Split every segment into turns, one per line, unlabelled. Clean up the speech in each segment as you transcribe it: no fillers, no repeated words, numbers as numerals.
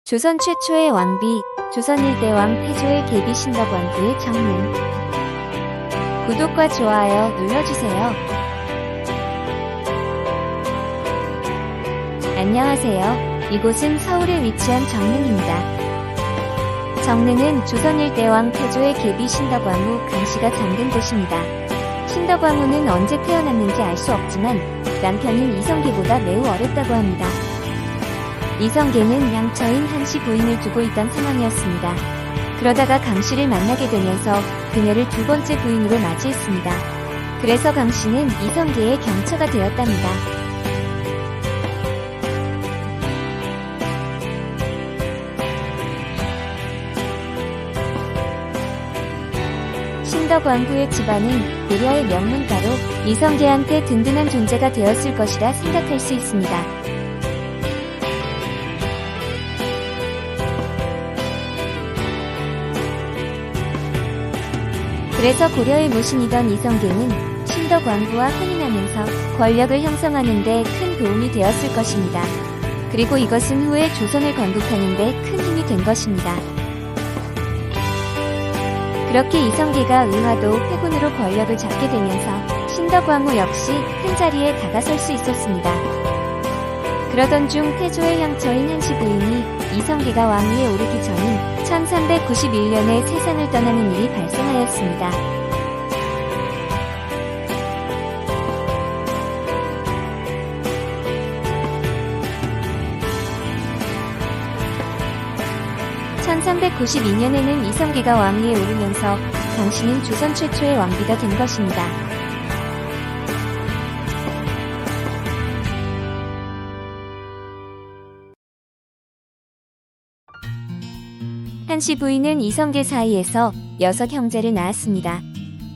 조선 최초의 왕비, 조선 1대 왕 태조의 계비 신덕왕후의 정문. 구독과 좋아요 눌러주세요. 안녕하세요. 이곳은 서울에 위치한 정릉입니다. 정릉은 조선 1대 왕 태조의 계비 신덕왕후 강씨가 잠든 곳입니다. 신덕왕후는 언제 태어났는지 알 수 없지만 남편인 이성계보다 매우 어렸다고 합니다. 이성계는 양처인 한씨 부인을 두고 있던 상황이었습니다. 그러다가 강씨를 만나게 되면서 그녀를 두 번째 부인으로 맞이했습니다. 그래서 강씨는 이성계의 경처가 되었답니다. 신덕왕후의 집안은 고려의 명문가로 이성계한테 든든한 존재가 되었을 것이라 생각할 수 있습니다. 그래서 고려의 모신이던 이성계는 신덕왕후와 혼인하면서 권력을 형성하는 데 큰 도움이 되었을 것입니다. 그리고 이것은 후에 조선을 건국하는 데 큰 힘이 된 것입니다. 그렇게 이성계가 의화도 회군으로 권력을 잡게 되면서 신덕왕후 역시 큰 자리에 다가설 수 있었습니다. 그러던 중 태조의 향처인 한씨 부인이 이성계가 왕위에 오르기 전인 1391년에 세상을 떠나는 일이 발생하였습니다. (1392년에는) 이성계가 왕위에 오르면서 강씨는 조선 최초의 왕비가 된 것입니다. 한씨 부인은 이성계 사이에서 6형제를 낳았습니다.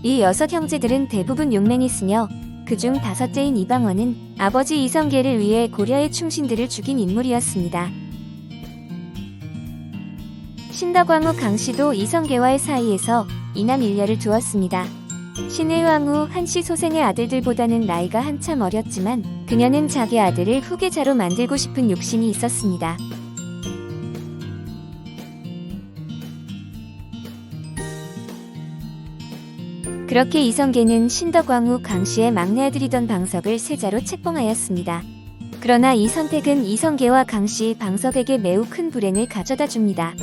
이 6형제들은 대부분 용맹했으며 그중 5째인 이방원은 아버지 이성계를 위해 고려의 충신들을 죽인 인물이었습니다. 신덕왕후 강씨도 이성계와의 사이에서 이남 일녀를 두었습니다. 신의왕후 한씨 소생의 아들들보다는 나이가 한참 어렸지만 그녀는 자기 아들을 후계자로 만들고 싶은 욕심이 있었습니다. 그렇게 이성계는 신덕왕후 강씨의 막내 아들이던 방석을 세자로 책봉하였습니다. 그러나 이 선택은 이성계와 강씨 방석에게 매우 큰 불행을 가져다 줍니다.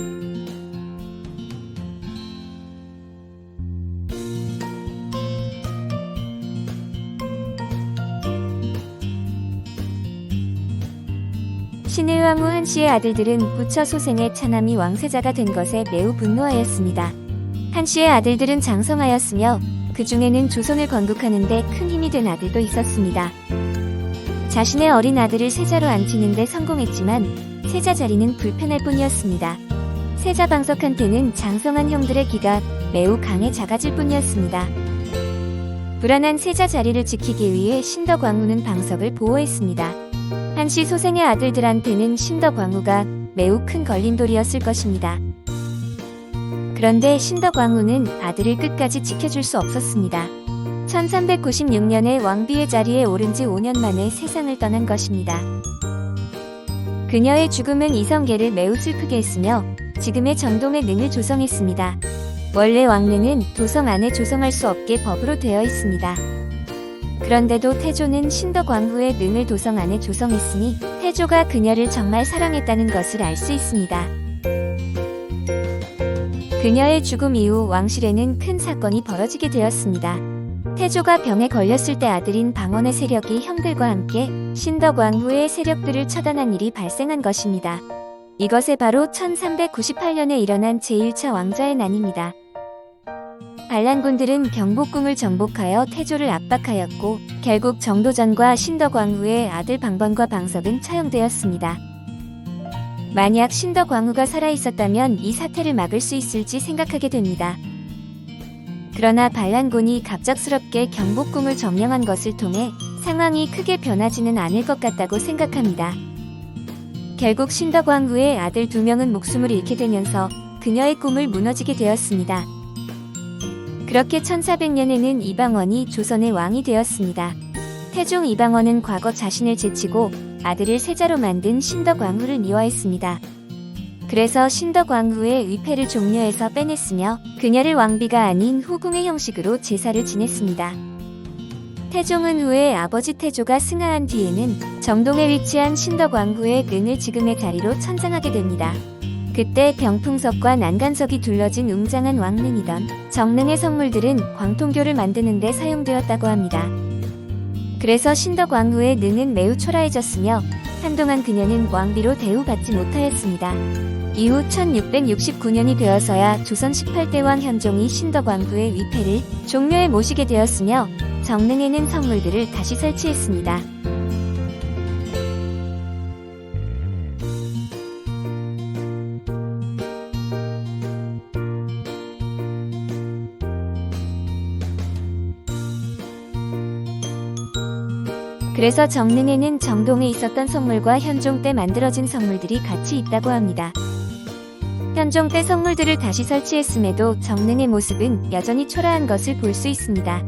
신의왕후 한씨의 아들들은 부처 소생의 차남이 왕세자가 된 것에 매우 분노하였습니다. 한씨의 아들들은 장성하였으며 그 중에는 조선을 건국하는 데 큰 힘이 된 아들도 있었습니다. 자신의 어린 아들을 세자로 앉히는 데 성공했지만 세자 자리는 불편할 뿐이었습니다. 세자 방석한테는 장성한 형들의 기가 매우 강해 작아질 뿐이었습니다. 불안한 세자 자리를 지키기 위해 신덕왕후는 방석을 보호했습니다. 한씨 소생의 아들들한테는 신덕왕후가 매우 큰 걸림돌이었을 것입니다. 그런데 신덕왕후는 아들을 끝까지 지켜줄 수 없었습니다. 1396년에 왕비의 자리에 오른 지 5년 만에 세상을 떠난 것입니다. 그녀의 죽음은 이성계를 매우 슬프게 했으며 지금의 정동의 능을 조성했습니다. 원래 왕릉은 도성 안에 조성할 수 없게 법으로 되어 있습니다. 그런데도 태조는 신덕왕후의 능을 도성 안에 조성했으니 태조가 그녀를 정말 사랑했다는 것을 알 수 있습니다. 그녀의 죽음 이후 왕실에는 큰 사건이 벌어지게 되었습니다. 태조가 병에 걸렸을 때 아들인 방언의 세력이 형들과 함께 신덕왕후의 세력들을 처단한 일이 발생한 것입니다. 이것에 바로 1398년에 일어난 제1차 왕좌의 난입니다. 반란군들은 경복궁을 정복하여 태조를 압박하였고 결국 정도전과 신덕왕후의 아들 방번과 방석은 처형되었습니다. 만약 신덕왕후가 살아있었다면 이 사태를 막을 수 있을지 생각하게 됩니다. 그러나 반란군이 갑작스럽게 경복궁을 점령한 것을 통해 상황이 크게 변하지는 않을 것 같다고 생각합니다. 결국 신덕왕후의 아들 2명은 목숨을 잃게 되면서 그녀의 꿈을 무너지게 되었습니다. 그렇게 1400년에는 이방원이 조선의 왕이 되었습니다. 태종 이방원은 과거 자신을 제치고 아들을 세자로 만든 신덕왕후를 미워했습니다. 그래서 신덕왕후의 의패를 종려해서 빼냈으며 그녀를 왕비가 아닌 후궁의 형식으로 제사를 지냈습니다. 태종은 후에 아버지 태조가 승하한 뒤에는 정동에 위치한 신덕왕후의 능을 지금의 자리로 천장하게 됩니다. 그때 병풍석과 난간석이 둘러진 웅장한 왕릉이던 정릉의 성물들은 광통교를 만드는 데 사용되었다고 합니다. 그래서 신덕왕후의 능은 매우 초라해졌으며 한동안 그녀는 왕비로 대우받지 못하였습니다. 이후 1669년이 되어서야 조선 18대 왕 현종이 신덕왕후의 위패를 종묘에 모시게 되었으며 정릉에는 성물들을 다시 설치했습니다. 그래서 정릉에는 정동에 있었던 성물과 현종 때 만들어진 성물들이 같이 있다고 합니다. 현종 때 성물들을 다시 설치했음에도 정릉의 모습은 여전히 초라한 것을 볼 수 있습니다.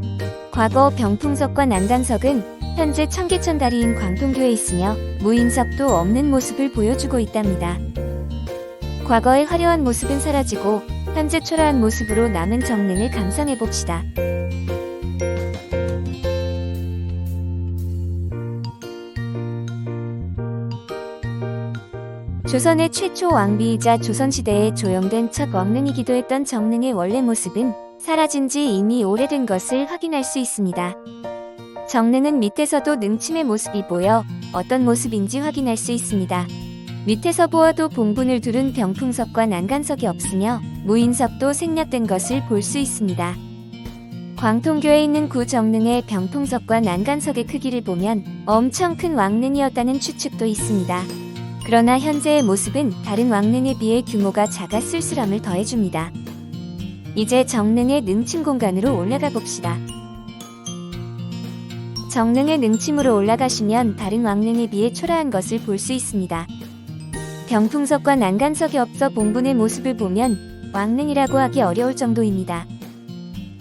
과거 병풍석과 난간석은 현재 청계천다리인 광통교에 있으며 무인석도 없는 모습을 보여주고 있답니다. 과거의 화려한 모습은 사라지고 현재 초라한 모습으로 남은 정릉을 감상해봅시다. 조선의 최초 왕비이자 조선시대에 조형된 첫 왕릉이기도 했던 정릉의 원래 모습은 사라진 지 이미 오래된 것을 확인할 수 있습니다. 정릉은 밑에서도 능침의 모습이 보여 어떤 모습인지 확인할 수 있습니다. 밑에서 보아도 봉분을 두른 병풍석과 난간석이 없으며 무인석도 생략된 것을 볼 수 있습니다. 광통교에 있는 구 정릉의 병풍석과 난간석의 크기를 보면 엄청 큰 왕릉이었다는 추측도 있습니다. 그러나 현재의 모습은 다른 왕릉에 비해 규모가 작아 쓸쓸함을 더해줍니다. 이제 정릉의 능침 공간으로 올라가 봅시다. 정릉의 능침으로 올라가시면 다른 왕릉에 비해 초라한 것을 볼 수 있습니다. 병풍석과 난간석이 없어 봉분의 모습을 보면 왕릉이라고 하기 어려울 정도입니다.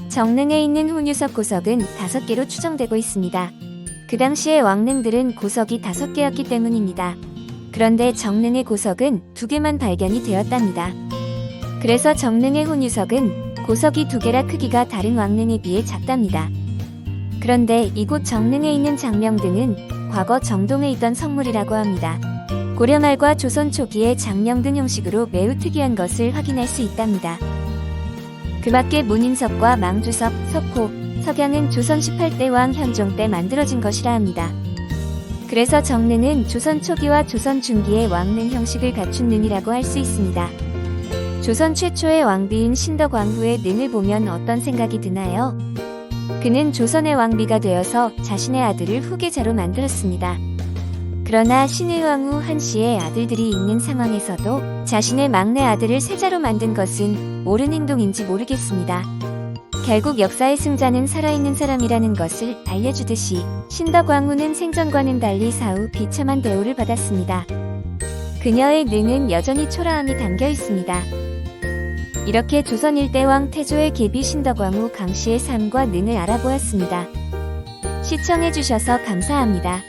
정릉에 있는 훈유석 고석은 5개로 추정되고 있습니다. 그 당시의 왕릉들은 고석이 5개였기 때문입니다. 그런데 정릉의 고석은 2개만 발견이 되었답니다. 그래서 정릉의 훈유석은 고석이 2개라 크기가 다른 왕릉에 비해 작답니다. 그런데 이곳 정릉에 있는 장명등은 과거 정동에 있던 성물이라고 합니다. 고려 말과 조선 초기의 장명등 형식으로 매우 특이한 것을 확인할 수 있답니다. 그 밖에 문인석과 망주석, 석호, 석양은 조선 18대 왕 현종 때 만들어진 것이라 합니다. 그래서 정릉은 조선 초기와 조선 중기의 왕릉 형식을 갖춘 능이라고 할 수 있습니다. 조선 최초의 왕비인 신덕왕후의 능을 보면 어떤 생각이 드나요? 그는 조선의 왕비가 되어서 자신의 아들을 후계자로 만들었습니다. 그러나 신의왕후 한씨의 아들들이 있는 상황에서도 자신의 막내 아들을 세자로 만든 것은 옳은 행동인지 모르겠습니다. 결국 역사의 승자는 살아있는 사람이라는 것을 알려주듯이 신덕왕후는 생전과는 달리 사후 비참한 대우를 받았습니다. 그녀의 능은 여전히 초라함이 담겨 있습니다. 이렇게 조선 1대 왕 태조의 계비 신덕왕후 강씨의 삶과 능을 알아보았습니다. 시청해주셔서 감사합니다.